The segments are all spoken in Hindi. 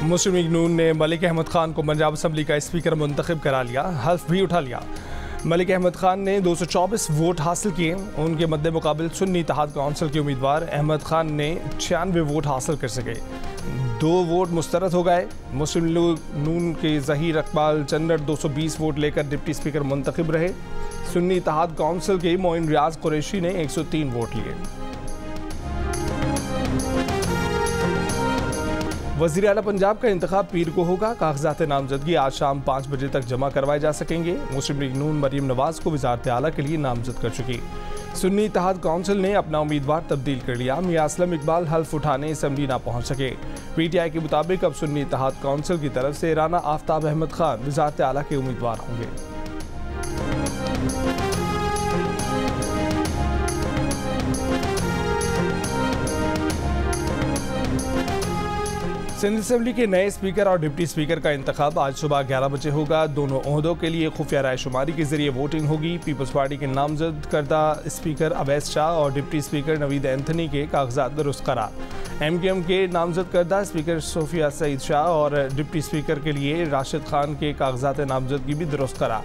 मुस्लिम लीग नून ने मलिक अहमद खान को पंजाब असम्बली का स्पीकर मुंतखब करा लिया, हल्फ भी उठा लिया। मलिक अहमद खान ने 224 वोट हासिल किए। उनके मद्दे मुकाबिल सुन्नी इत्तेहाद काउंसिल के उम्मीदवार अहमद खान ने 96 वोट हासिल कर सके। 2 वोट मुस्तरद हो गए। मुस्लिम लीग नून के ज़हीर इकबाल चन्नड़ 220 वोट लेकर डिप्टी स्पीकर मुंतखब रहे। सुन्नी इत्तेहाद काउंसिल के मोइन रियाज कुरैशी ने 103 वोट लिए। वज़ीर आला पंजाब का इंतखाब पीर को होगा। कागजात नामजदगी आज शाम 5 बजे तक जमा करवाए जा सकेंगे। मुस्लिम लीग नून मरीम नवाज को वज़ारत आला के लिए नामजद कर चुकी। सुन्नी इत्तेहाद काउंसिल ने अपना उम्मीदवार तब्दील कर लिया। मियां असलम इकबाल हल्फ उठाने असम्बली ना पहुंच सके। PTI के मुताबिक अब सुन्नी इत्तेहाद काउंसिल की तरफ से राना आफ्ताब अहमद खान वज़ारत आला के उम्मीदवार होंगे। सिंध असम्बली के नए स्पीकर और डिप्टी स्पीकर का इंतखाब आज सुबह 11 बजे होगा। दोनों ओहदों के लिए खुफिया राय शुमारी के जरिए वोटिंग होगी। पीपल्स पार्टी के नामजद करदा स्पीकर अवैस शाह और डिप्टी स्पीकर नवीद एंथनी के कागजात दुरुस्त करार। MQM के नामजद करदा स्पीकर सोफिया सईद शाह और डिप्टी स्पीकर के लिए राशिद खान के कागजात नामजदगी भी दुरुस्त करार।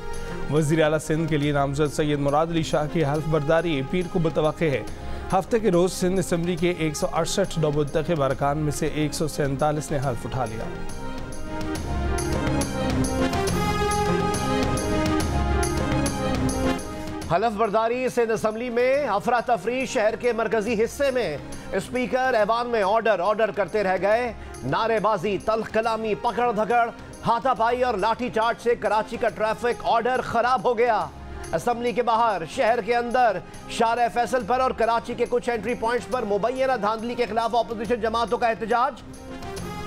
वज़ीर आला सिंध के लिए नामजद सैयद मुराद अली शाह की हल्फ बर्दारी पीर को मुतवक्किह है। हफ्ते के रोज सिंध असम्बली के 168 नवमुंतखब अरकान में से 147 ने हल्फ उठा लिया। हलफ बर्दारी सिंध असम्बली में अफरा तफरी। शहर के मरकजी हिस्से में स्पीकर ऐवान में ऑर्डर करते रह गए। नारेबाजी, तल्ख कलामी, पकड़ धकड़, हाथापाई और लाठी चार्ज से कराची का ट्रैफिक ऑर्डर खराब हो गया। असम्बली के बाहर, शहर के अंदर, शारे फैसल पर और कराची के कुछ एंट्री पॉइंट्स पर मुबैना धांधली के खिलाफ अपोजिशन जमातों का एहतजाज।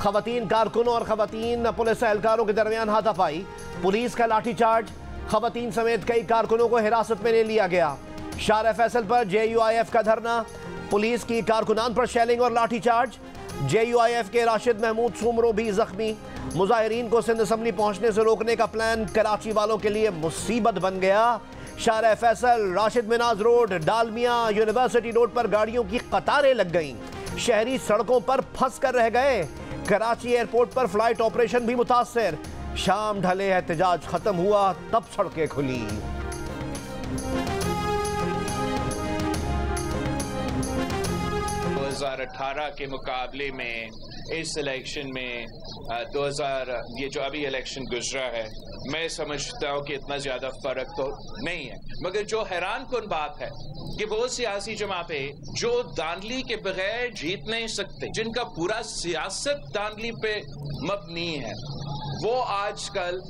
खवातीन कारकुनों और खवातीन पुलिस एहलकारों के दरमियान हाथापाई, पुलिस का लाठीचार्ज। खवातीन समेत कई कारकुनों को हिरासत में ले लिया गया। शारे फैसल पर JUIF का धरना, पुलिस की कारकुनान पर शेलिंग और लाठीचार्ज। JUIF के राशिद महमूद सुमरो भी जख्मी। मुजाहिरीन को सिंध असम्बली पहुंचने से रोकने का प्लान कराची वालों के लिए मुसीबत बन गया। Sharae Faisal, Rashid Minhas road, Dalmia, university road पर गाड़ियों की कतारें लग गईं। शहरी सड़कों पर फंस कर रह गए। कराची एयरपोर्ट पर फ्लाइट ऑपरेशन भी मुतासर। शाम ढले एहतजाज खत्म हुआ तब सड़कें खुली। 2018 के मुकाबले में इस इलेक्शन में 2000 ये जो अभी इलेक्शन गुजरा है, मैं समझता हूँ कि इतना ज्यादा फर्क तो नहीं है। मगर जो हैरान कुन बात है कि वो सियासी जमातें जो धांधली के बगैर जीत नहीं सकते, जिनका पूरा सियासत धांधली पे मबनी है, वो आजकल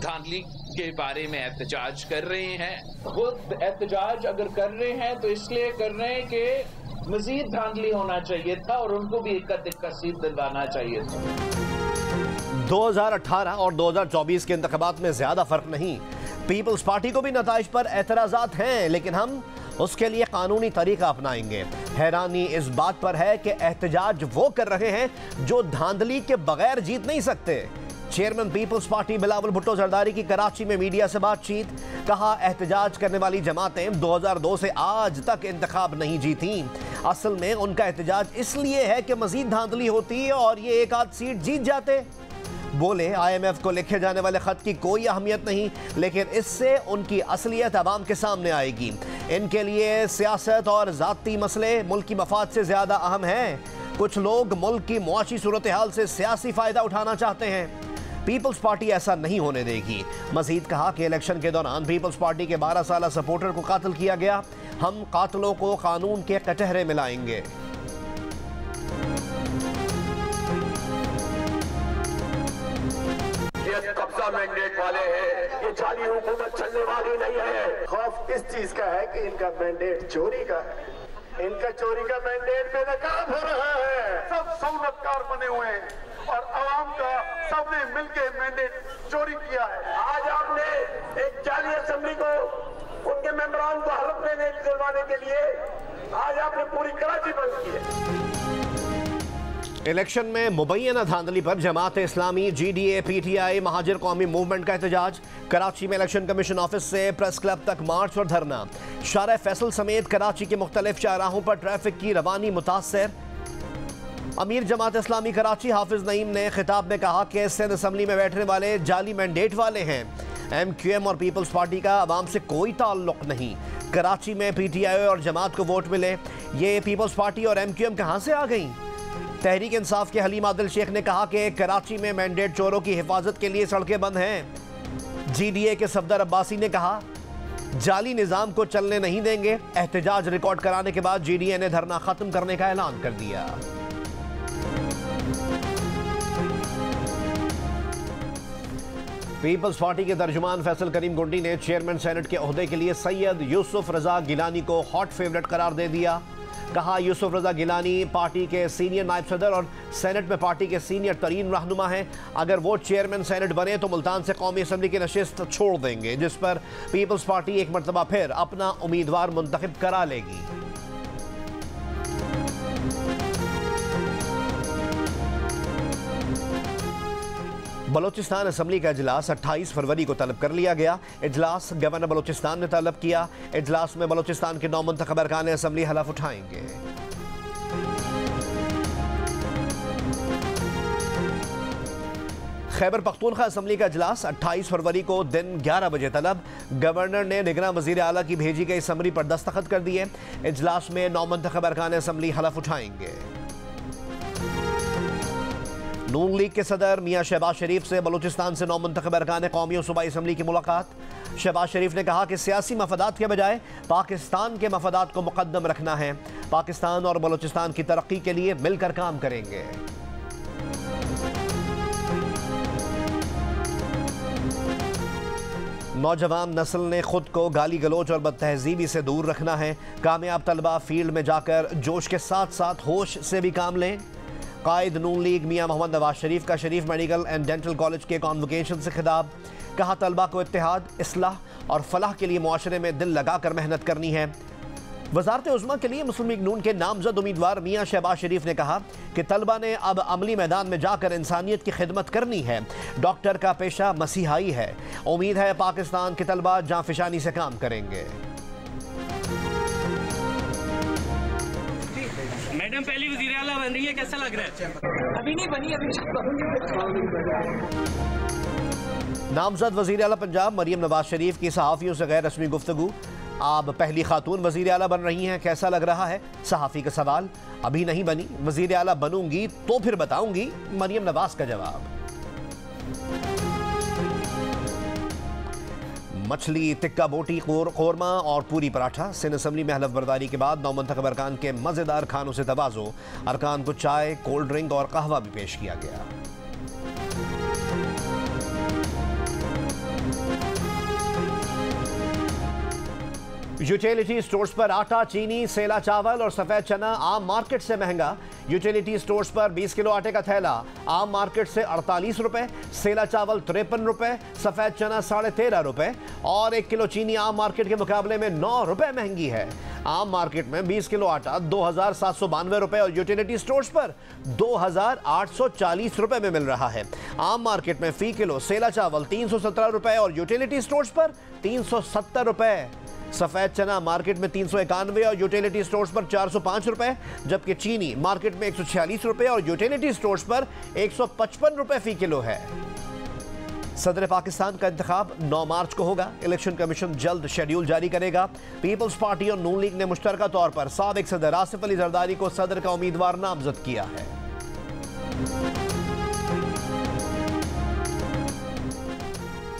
धांधली के बारे में एहतजाज कर रहे हैं। वो एहतजाज अगर कर रहे हैं तो इसलिए कर रहे हैं कि मजीद धांधली होना चाहिए था और उनको भी इक्का सीट दिलवाना चाहिए था। 2018 और 2024 के इंतखाबात में ज्यादा फर्क नहीं। पीपल्स पार्टी को भी नताइज पर एतराजात हैं, लेकिन हम उसके लिए कानूनी तरीका अपनाएंगे। हैरानी इस बात पर है कि एहतजाज वो कर रहे हैं जो धांधली के बगैर जीत नहीं सकते। Chairman people's party Bilawal Bhutto Zardari की कराची में मीडिया से बातचीत। कहा, एहतजाज करने वाली जमातें 2002 से आज तक इंतखाब नहीं जीती। असल में उनका एहतजाज इसलिए है कि मजीद धांधली होती और ये एक आध सीट जीत जाते। बोले, IMF को लिखे जाने वाले खत की कोई अहमियत नहीं, लेकिन इससे उनकी असलियत अवाम के सामने आएगी। इनके लिए सियासत और ज़ाती मसले मुल्क की मफाद से ज़्यादा अहम हैं। कुछ लोग मुल्क की मुआशी सूरत हाल से सियासी फ़ायदा उठाना चाहते हैं। पीपल्स पार्टी ऐसा नहीं होने देगी। मजीद कहा कि इलेक्शन के दौरान पीपल्स पार्टी के 12 साला सपोर्टर को कातिल किया गया। हम कातिलों को कानून के कटहरे में लाएंगे। ये कब्जा मैंडेट वाले हैं, ये जाली हुकूमत चलने वाली नहीं है। खौफ इस चीज का है कि इनका मैंडेट चोरी का है। इनका चोरी का मैंडेट बेनकाब हो रहा है। सब सहूलतकार बने हुए हैं और आवाम का सबने मिलकर मैंडेट चोरी किया है। आज आपने एक जाली असेंबली को, उनके मेंबरान को हलफ लेने दिलवाने के लिए आज आपने पूरी कराची बंद की है। इलेक्शन में मुबैना धांधली पर Jamaat Islami, GDA, PTI, Muhajir कौमी मूवमेंट का एहतजाज। कराची में इलेक्शन कमीशन ऑफिस से प्रेस क्लब तक मार्च और धरना। शारे फैसल समेत कराची के मुख्तलिफ शाहराहों पर ट्रैफिक की रवानी मुतासर। अमीर जमात इस्लामी कराची हाफिज नईम ने खिताब में कहा कि सिंध असम्बली में बैठने वाले जाली मैंडेट वाले हैं। MQM और पीपल्स पार्टी का अवाम से कोई ताल्लुक नहीं। कराची में PTI और जमात को वोट मिले, ये पीपल्स पार्टी और MQM कहाँ से आ गई? तहरीक इंसाफ के हलीम आदिल शेख ने कहा कि कराची में मैंडेट चोरों की हिफाजत के लिए सड़कें बंद हैं। GDA के सफदर अब्बासी ने कहा जाली निज़ाम को चलने नहीं देंगे। एहतजाज रिकॉर्ड कराने के बाद GDA ने धरना खत्म करने का ऐलान कर दिया। पीपल्स पार्टी के तर्जुमान फैसल करीम गुंडी ने चेयरमैन सेनेट के ओहदे के लिए सैयद यूसुफ रजा गिलानी को हॉट फेवरेट करार दे दिया। कहा यूसुफ रजा गिलानी पार्टी के सीनियर नायब सदर और सेनेट में पार्टी के सीनियर तरीन रहनुमा हैं। अगर वो चेयरमैन सेनेट बने तो मुल्तान से कौमी असम्बली की नशिस्त छोड़ देंगे, जिस पर पीपल्स पार्टी एक मरतबा फिर अपना उम्मीदवार मुंतखब करा लेगी। बलोचिस्तान असम्बली का इजलास 28 फरवरी को तलब कर लिया गया। इजलास गवर्नर बलोचिस्तान ने तलब किया। इजलास में बलोचिस्तान के 9 मुंतखब अरकान असम्बली हलफ उठाएंगे। खैबर पख्तूनख्वा असम्बली का इजलास 28 फरवरी को दिन 11 बजे तलब। गवर्नर ने निगरां वजीर आला की भेजी गई समरी पर दस्तखत कर दिए। इजलास में 9 मुंतखब अरकान असम्बली हलफ उठाएंगे। नून लीग के सदर मियां शहबाज शरीफ से बलूचिस्तान से 9 मुंतखब अरकान कौमी और सूबाई असम्बली की मुलाकात। शहबाज शरीफ ने कहा कि सियासी मफादात के बजाय पाकिस्तान के मफादात को मुकद्दम रखना है। पाकिस्तान और बलूचिस्तान की तरक्की के लिए मिलकर काम करेंगे। नौजवान नस्ल ने खुद को गाली गलोच और बदतहजीबी से दूर रखना है। कामयाब तलबा फील्ड में जाकर जोश के साथ साथ होश से भी काम लें। कायद नून लीग मियां मोहम्मद नवाज शरीफ का शरीफ मेडिकल एंड डेंटल कॉलेज के कॉन्वोकेशन से खिताब। कहा तलबा को इत्तेहाद, इस्लाह और फलाह के लिए मुआशरे में दिल लगाकर मेहनत करनी है। वजारत उज़्मा के लिए मुस्लिम लीग नून के नामजद उम्मीदवार मियां शहबाज शरीफ ने कहा कि तलबा ने अब अमली मैदान में जाकर इंसानियत की खिदमत करनी है। डॉक्टर का पेशा मसीहाई है। उम्मीद है पाकिस्तान के तलबा जांफिशानी से काम करेंगे। मैडम पहली वज़ीर आला बन रही है, कैसा लग रहा है? अभी नहीं बनी, अभी नामजद वज़ीर आला पंजाब मरियम नवाज शरीफ की सहाफ़ियों से गैर रस्मी गुफ्तगू। आप पहली खातून वज़ीर आला बन रही हैं, कैसा लग रहा है? सहाफ़ी का सवाल। अभी नहीं बनी, वज़ीर आला बनूंगी तो फिर बताऊंगी, मरियम नवाज का जवाब। मछली, टिक्का बोटी, कोरमा और पूरी पराठा। सिंध असम्बली में हलफ बर्दारी के बाद 9 मुंतखब अरकान के मज़ेदार खानों से तवाज़ो। अरकान को चाय, कोल्ड ड्रिंक और कहवा भी पेश किया गया। यूटिलिटी स्टोर्स पर आटा, चीनी, सेला चावल और सफेद चना आम मार्केट से महंगा। यूटिलिटी स्टोर्स पर 20 किलो आटे का थैला आम मार्केट से 48 रुपए, सेला चावल 53 रुपए, सफेद चना 13.5 रुपए और 1 किलो चीनी आम मार्केट के मुकाबले में 9 रुपए महंगी है। आम मार्केट में 20 किलो आटा 2,792 रुपए और यूटिलिटी स्टोर्स पर 2,840 रुपए में मिल रहा है। आम मार्केट में फी किलो सेला चावल 317 रुपए और यूटिलिटी स्टोर्स पर 370 रुपए। सफेद चना मार्केट में 391 और यूटिलिटी स्टोर्स पर 405 रुपए, जबकि चीनी मार्केट में 146 रुपए और यूटिलिटी स्टोर्स पर 155 रुपए फी किलो है। सदर पाकिस्तान का इंतखाब 9 मार्च को होगा। इलेक्शन कमीशन जल्द शेड्यूल जारी करेगा। पीपल्स पार्टी और नून लीग ने मुश्तरका तौर पर साबिक सदर आसिफ अली जरदारी को सदर का उम्मीदवार नामजद किया है।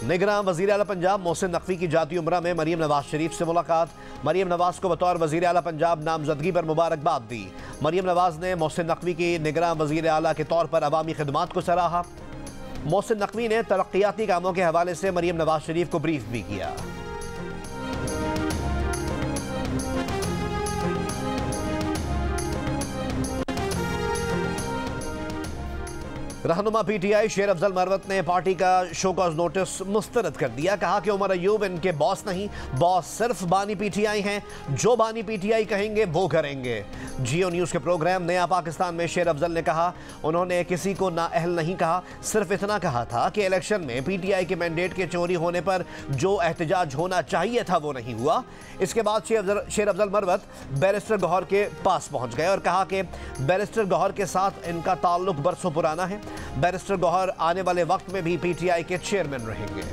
निगरान वज़ीर आला पंजाब मोहसिन नकवी की जाती उम्रा में मरियम नवाज शरीफ से मुलाकात। मरियम नवाज को बतौर वज़ीर आला पंजाब नामजदगी पर मुबारकबाद दी। मरियम नवाज ने मोहसिन नकवी की निगरान वज़ीर आला के तौर पर अवामी खिदमात को सराहा। मोहसिन नकवी ने तरक्याती कामों के हवाले से मरियम नवाज शरीफ को ब्रीफ भी किया। रहनुमा पीटीआई शेर अफजल मरवत ने पार्टी का शोकॉज नोटिस मुस्तरद कर दिया। कहा कि उमर अयूब इनके बॉस नहीं, बॉस सिर्फ बानी पीटीआई हैं। जो बानी पीटीआई कहेंगे वो करेंगे। जियो न्यूज़ के प्रोग्राम नया पाकिस्तान में शेर अफजल ने कहा, उन्होंने किसी को नाअहल नहीं कहा, सिर्फ इतना कहा था कि इलेक्शन में पीटीआई के मैंडेट के चोरी होने पर जो एहतजाज होना चाहिए था वो नहीं हुआ। इसके बाद शेर अफजल मरवत बैरिस्टर गौहर के पास पहुंच गए और कहा कि बैरिस्टर गौहर के साथ इनका ताल्लुक बरसों पुराना है। बैरिस्टर गौहर आने वाले वक्त में भी पीटीआई के चेयरमैन रहेंगे।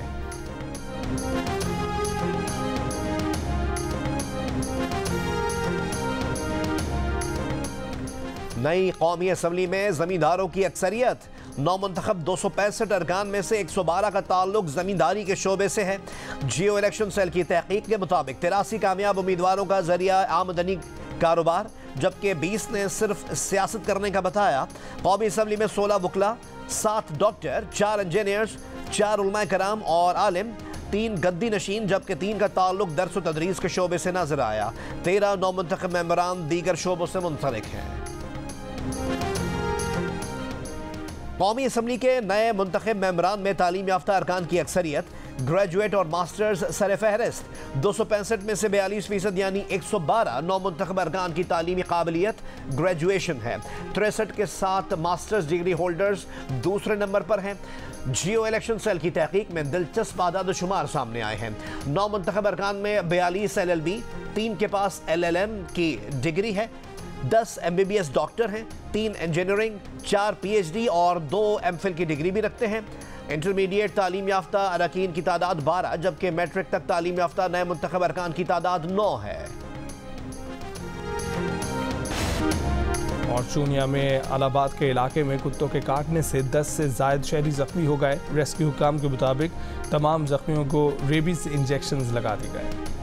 नई कौमी असम्बली में जमींदारों की अक्सरियत। नौमुंतखब 265 अरकान में से 112 का ताल्लुक जमींदारी के शोबे से है। जियो इलेक्शन सेल की तहकीक के मुताबिक 83 कामयाब उम्मीदवारों का जरिया आमदनी कारोबार, जबकि 20 ने सिर्फ सियासत करने का बताया। कौमी असम्बली में 16 वकला, 7 डॉक्टर, 4 इंजीनियर्स, 4 उलमा कराम और आलिम, 3 गद्दी नशीन, जबकि 3 का ताल्लुक दर्स व तदरीस के शोबे से नजर आया। 13 नौमुंतखब मेंबरान दीगर शोबों से मुंसलिक हैं। कौमी असम्बली के नए मुंतखब मेंबरान में तालीम याफ्ता अरकान की अक्सरियत, ग्रेजुएट और मास्टर्स सर फहरिस्त। 265 में से 42% यानी 112 नौमुंतखब अरकान की तालीमी काबिलियत ग्रेजुएशन है। 63 के साथ मास्टर्स डिग्री होल्डर्स दूसरे नंबर पर हैं। जियो इलेक्शन सेल की तहकीक में दिलचस्प आदाद शुमार सामने आए हैं। नौमुंतखब अरकान में 42 LLB, 3 के पास LLM की डिग्री है, 10 MBBS डॉक्टर हैं, 3 इंजीनियरिंग, 4 PhD और 2 MPhil की डिग्री भी रखते हैं। इंटरमीडिएट तालीम याफ्ता अरकान की तादाद 12, जबकि मैट्रिक तक तालीम याफ्ता नए मुंतखब अरकान की तादाद 9 है। और चूनिया में अलाहाबाद के इलाके में कुत्तों के काटने से 10 से ज़ायद शहरी जख्मी हो गए। रेस्क्यू हुकाम के मुताबिक तमाम जख्मियों को रेबीज इंजेक्शन लगा दिए गए।